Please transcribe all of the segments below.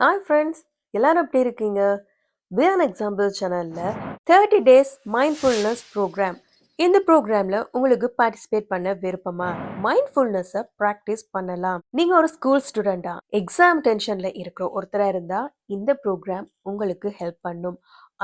Hi friends, எல்லாரும் எப்படி இருக்கீங்க? பி அன் எக்ஸாம்பிள் சேனல்ல 30 டேஸ் மைண்ட்ஃபுல்னஸ் ப்ரோக்ராம். இந்த ப்ரோக்ராம்ல உங்களுக்கு பார்ட்டிசிபேட் பண்ண விருப்பமா? மைண்ட்ஃபுல்னஸை ப்ராக்டிஸ் பண்ணலாம். நீங்க ஒரு ஸ்கூல் ஸ்டூடெண்டா, எக்ஸாம் டென்ஷன்ல இருக்கிற ஒருத்தரா இருந்தா இந்த ப்ரோக்ராம் உங்களுக்கு ஹெல்ப் பண்ணும்.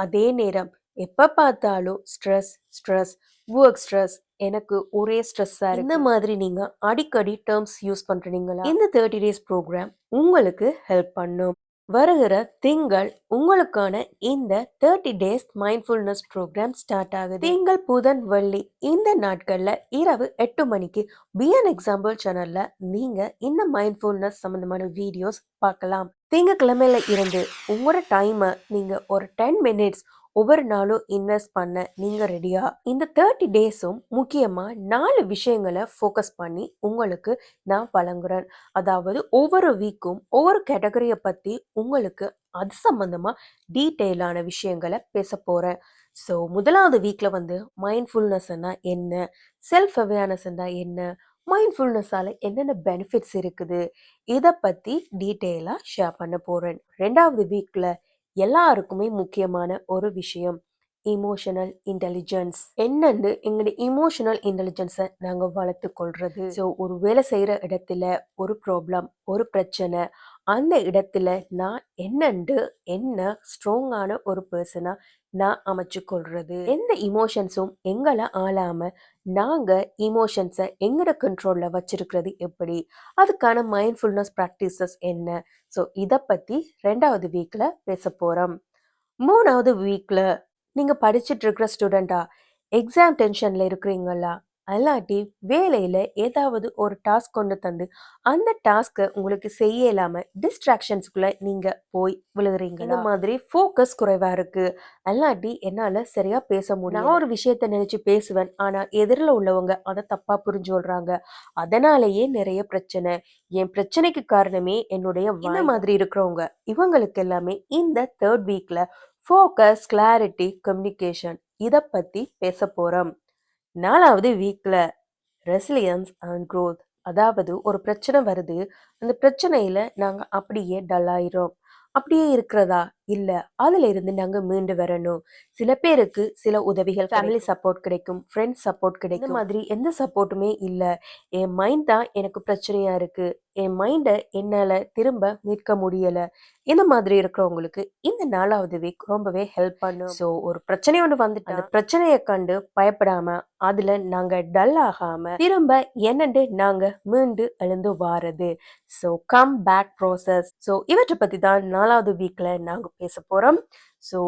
அதே நேரம் எப்ப பார்த்தாலும் ஸ்ட்ரெஸ் ஸ்ட்ரெஸ் ஒர்க் ஸ்ட்ரெஸ், எனக்கு ஒரே ஸ்ட்ரெஸ்ஸா இருக்கு, இந்த மாதிரி நீங்க அடிக்கடி டேர்ம்ஸ் யூஸ் பண்றீங்களா? இந்த 30 டேஸ் ப்ரோக்ராம் உங்களுக்கு ஹெல்ப் பண்ணும். வருகிற திங்கள் உங்களுக்கான இந்த 30 டேஸ் மைண்ட்ஃபுல்னஸ் ப்ரோக்ராம் ஸ்டார்ட் ஆகுது. திங்கள் புதன் வெள்ளி இந்த நாட்கள்ல இரவு 8 மணிக்கு பி அன் எக்ஸாம்பிள் சேனல்ல நீங்க இந்த மைண்ட்ஃபுல்னஸ் சம்பந்தமான வீடியோஸ் பார்க்கலாம். திங்கக்கிழமையில இருந்து உங்களோட டைமை நீங்க ஒரு 10 மினிட்ஸ் ஒவ்வொரு நாளும் இன்வெஸ்ட் பண்ண நீங்க ரெடியா? இந்த 30 டேஸும் முக்கியமா 4 விஷயங்களை ஃபோக்கஸ் பண்ணி உங்களுக்கு நான் வழங்குறேன். அதாவது ஒவ்வொரு வீக்கும் ஒவ்வொரு கேட்டகரியை பற்றி உங்களுக்கு அது சம்பந்தமாக டீட்டெயிலான விஷயங்களை பேச போகிறேன். ஸோ முதலாவது வீக்கில் வந்து மைண்ட்ஃபுல்னஸ்னா என்ன, செல்ஃப் அவேர்னஸ்னா என்ன, மைண்ட்ஃபுல்னஸால் என்னென்ன பெனிஃபிட்ஸ் இருக்குது, இதை பற்றி டீட்டெயிலாக ஷேர் பண்ண போகிறேன். ரெண்டாவது வீக்கில் எல்லாருக்குமே முக்கியமான ஒரு விஷயம் இமோஷனல் இன்டெலிஜென்ஸ் என்னன்னு, எங்களுடைய இமோஷனல் இன்டெலிஜென்ஸை நாங்கள் வளர்த்து கொள்றது. ஸோ ஒரு வேலை செய்கிற இடத்துல ஒரு ப்ராப்ளம், ஒரு பிரச்சனை, அந்த இடத்துல நான் என்ன ஸ்ட்ராங்கான ஒரு பர்சனாக நான் அமைச்சு கொள்றது. எந்த இமோஷன்ஸும் எங்களை ஆளாம நாங்கள் இமோஷன்ஸை எங்களோட கண்ட்ரோலில் வச்சிருக்கிறது எப்படி, அதுக்கான மைண்ட்ஃபுல்னஸ் ப்ராக்டிசஸ் என்ன. ஸோ இதை பற்றி ரெண்டாவது வீக்கில் பேச போகிறோம். மூணாவது வீக்கில் நீங்கள் படிச்சுட்டு இருக்கிற ஸ்டூடெண்டா, எக்ஸாம் டென்ஷனில் இருக்கிறீங்களா, அல்லாட்டி வேலையில் ஏதாவது ஒரு டாஸ்க் கொண்டு தந்து அந்த டாஸ்க்கை உங்களுக்கு செய்ய இல்லாமல் டிஸ்ட்ராக்ஷன்ஸ்குள்ளே நீங்கள் போய் விழுகிறீங்க. இந்த மாதிரி ஃபோக்கஸ் குறைவாக இருக்குது, அல்லாட்டி என்னால் சரியாக பேச முடியும், நான் ஒரு விஷயத்தை நினச்சி பேசுவேன் ஆனால் எதிரில் உள்ளவங்க அதை தப்பாக புரிஞ்சு கொள்கிறாங்க, அதனாலேயே நிறைய பிரச்சனை, என் பிரச்சனைக்கு காரணமே என்னுடைய இந்த மாதிரி இருக்கிறவங்க, இவங்களுக்கு எல்லாமே இந்த தேர்ட் வீக்கில் ஃபோக்கஸ், கிளாரிட்டி, கம்யூனிகேஷன் இதை பற்றி பேச போகிறோம். நாலாவது வீக்கில் ரெசிலியன்ஸ் அண்ட் க்ரோத், அதாவது ஒரு பிரச்சனை வருது, அந்த பிரச்சனையில் நாங்கள் அப்படியே டல்லாயிரோம், அப்படியே இருக்கிறதா இல்லை, அதில் இருந்து நாங்கள் மீண்டு வரணும். சில பேருக்கு சில உதவிகள், ஃபேமிலி சப்போர்ட் கிடைக்கும், ஃப்ரெண்ட்ஸ் சப்போர்ட் கிடைக்கும், இந்த மாதிரி எந்த சப்போர்ட்டுமே இல்லை, என் மைண்ட் தான் எனக்கு பிரச்சனையாக இருக்குது, என் மைண்டை என்னால் திரும்ப மீட்க முடியலை, இந்த மாதிரி இருக்கிறவங்களுக்கு இந்த நாலாவது வீக் ரொம்பவே ஹெல்ப் பண்ணும். ஸோ ஒரு பிரச்சனை ஒன்று வந்துட்டு அந்த பிரச்சனையை கண்டு பயப்படாம அதில் நாங்கள் டல் ஆகாம திரும்ப என்னண்டு நாங்கள் மீண்டு எழுந்து வாரது. So come back process. So இவற்றை பற்றி தான் நாலாவது வீக்கில் நாங்கள் பேச போகிறோம். ஸோ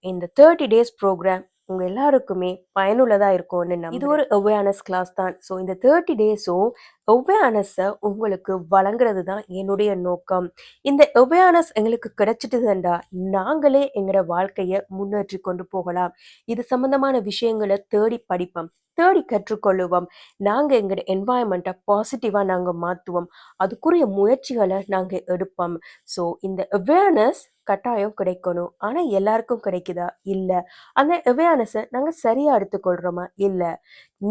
இந்த 30 டேஸ் ப்ரோக்ராம் உங்கள் எல்லாருக்குமே பயனுள்ளதாக இருக்கும்னு நம்புறேன். இது ஒரு அவேர்னஸ் கிளாஸ் தான். ஸோ இந்த 30 டேஸும் அவேர்னஸை உங்களுக்கு வழங்குறது தான் என்னுடைய நோக்கம். இந்த அவேர்னஸ் எங்களுக்கு கிடைச்சிட்டுதுண்டா நாங்களே எங்களோட வாழ்க்கையை முன்னேற்றி கொண்டு போகலாம். இது சம்பந்தமான விஷயங்களை தேடி படிப்போம், தேடி கற்றுக்கொள்ளுவோம், நாங்கள் எங்களோட என்வாயன்மெண்ட்டை பாசிட்டிவாக நாங்கள் மாற்றுவோம், அதுக்குரிய முயற்சிகளை நாங்கள் எடுப்போம். ஸோ இந்த அவேர்னஸ் கட்டாயம் கிடைக்கணும். ஆனால் எல்லாருக்கும் கிடைக்குதா? இல்லை. அந்த அவேர்னஸை நாங்கள் சரியாக எடுத்துக்கொள்கிறோமா? இல்லை.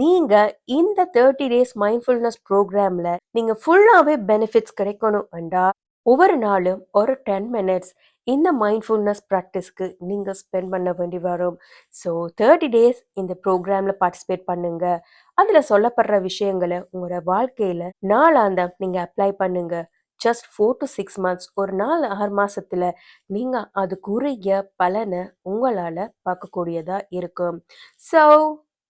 நீங்கள் இந்த 30 டேஸ் மைண்ட்ஃபுல்னஸ் ப்ரோக்ராமில் நீங்கள் ஃபுல்லாகவே பெனிஃபிட்ஸ் கிடைக்கணும்டா ஒவ்வொரு நாளும் ஒரு 10 மினிட்ஸ் இந்த மைண்ட்ஃபுல்னஸ் ப்ராக்டிஸ்க்கு நீங்கள் ஸ்பெண்ட் பண்ண வேண்டி வரும். ஸோ 30 டேஸ் இந்த ப்ரோக்ராமில் பார்ட்டிசிபேட் பண்ணுங்க. அதில் சொல்லப்படுற விஷயங்களை உங்களோட வாழ்க்கையில் நாளாந்தம் நீங்கள் அப்ளை பண்ணுங்க. ஜஸ்ட் 4 to 6 months, ஒரு 4-6 மாசத்துல நீங்கள் அதுக்குரிய பலனை உங்களால் பார்க்கக்கூடியதாக இருக்கும். ஸோ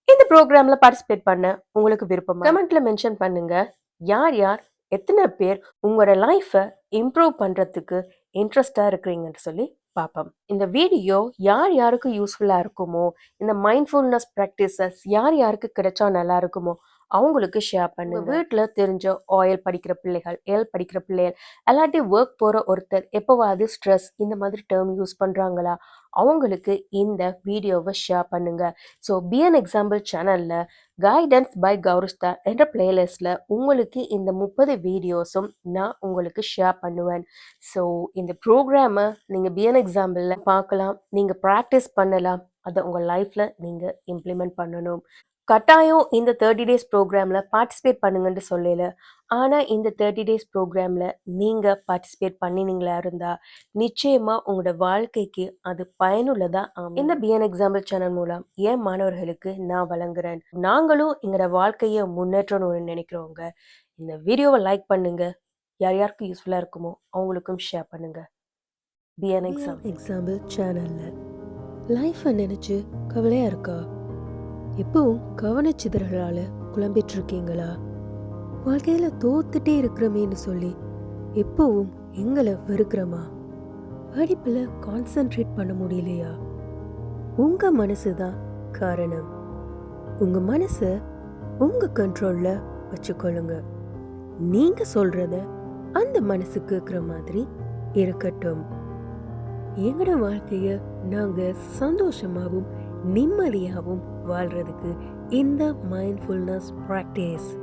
இந்த ப்ரோக்ராமில் பார்ட்டிசிபேட் பண்ண உங்களுக்கு விருப்பமா? கமெண்ட்ல மென்ஷன் பண்ணுங்க. யார் யார் எத்தனை பேர் உங்களோட லைஃப்பை இம்ப்ரூவ் பண்ணுறதுக்கு இன்ட்ரெஸ்டாக இருக்கிறீங்கன்னு சொல்லி பார்ப்போம். இந்த வீடியோ யார் யாருக்கு யூஸ்ஃபுல்லாக இருக்குமோ, இந்த மைண்ட்ஃபுல்னஸ் ப்ராக்டிசஸ் யார் யாருக்கு கிடைச்சா நல்லா இருக்குமோ அவங்களுக்கு ஷேர் பண்ணுங்க. வீட்டில் தெரிஞ்ச ஆயில் படிக்கிற பிள்ளைகள், ஏல் படிக்கிற பிள்ளைகள், எல்லாத்தையும் ஒர்க் போகிற ஒருத்தர் எப்போவாது ஸ்ட்ரெஸ் இந்த மாதிரி டேர்ம் யூஸ் பண்ணுறாங்களா, அவங்களுக்கு இந்த வீடியோவை ஷேர் பண்ணுங்க. ஸோ பி அன் எக்ஸாம்பிள் சேனலில் கைடன்ஸ் பை கௌரிஸ்தா என்ற பிளேலிஸ்டில் உங்களுக்கு இந்த 30 வீடியோஸும் நான் உங்களுக்கு ஷேர் பண்ணுவேன். ஸோ இந்த ப்ரோக்ராமை நீங்கள் பி அன் எக்ஸாம்பிளில் பார்க்கலாம், நீங்கள் ப்ராக்டிஸ் பண்ணலாம், அதை உங்கள் லைஃப்பில் நீங்கள் இம்ப்ளிமெண்ட் பண்ணணும். கட்டாயம் இந்த 30 டேஸ் ப்ரோக்ராம்ல பார்ட்டிசிபேட் பண்ணுங்கன்னு சொல்லல. ஆனா, இந்த 30 டேஸ் ப்ரோக்ராம்ல நீங்க பார்ட்டிசிபேட் பண்ணினீங்களா இருந்தா, நிச்சயமா உங்களோட வாழ்க்கைக்கு அது பயனுள்ளதா அமையும். இந்த பிஎன் எக்ஸாம்பிள் சேனல் மூலம் என் மாணவர்களுக்கு நான் வழங்குறேன். நாங்களும் எங்களோட வாழ்க்கைய முன்னேற்றணும்னு நினைக்கிறவங்க, இந்த வீடியோவ லைக் பண்ணுங்க. யார் யாருக்கு யூஸ்ஃபுல்லா இருக்குமோ அவங்களுக்கும் ஷேர் பண்ணுங்க. பிஎன் எக்ஸாம்பிள் சேனல்ல லைஃப்பை நினைச்சு கவலையா இருக்கா? எப்பவும் கவனச்சிதறலால குழம்பிட்டு இருக்கீங்களா? வாழ்க்கையில தோத்துட்டே இருக்கிறமேன்னு சொல்லி எப்பவும் எங்களை வெறுக்கிறோமா? படிப்புல கான்சென்ட்ரேட் பண்ண முடியலையா? உங்க மனசுதான் காரணம். உங்க மனச உங்க கண்ட்ரோல்ல வச்சுக்கொள்ளுங்க. நீங்க சொல்றத அந்த மனசு கேட்குற மாதிரி இருக்கட்டும். எங்களோட வாழ்க்கைய நாங்க சந்தோஷமாவும் நிம்மதியாகவும் வாழ்றதுக்கு இந்த மைண்ட்ஃபுல்னஸ் ப்ராக்டிஸ்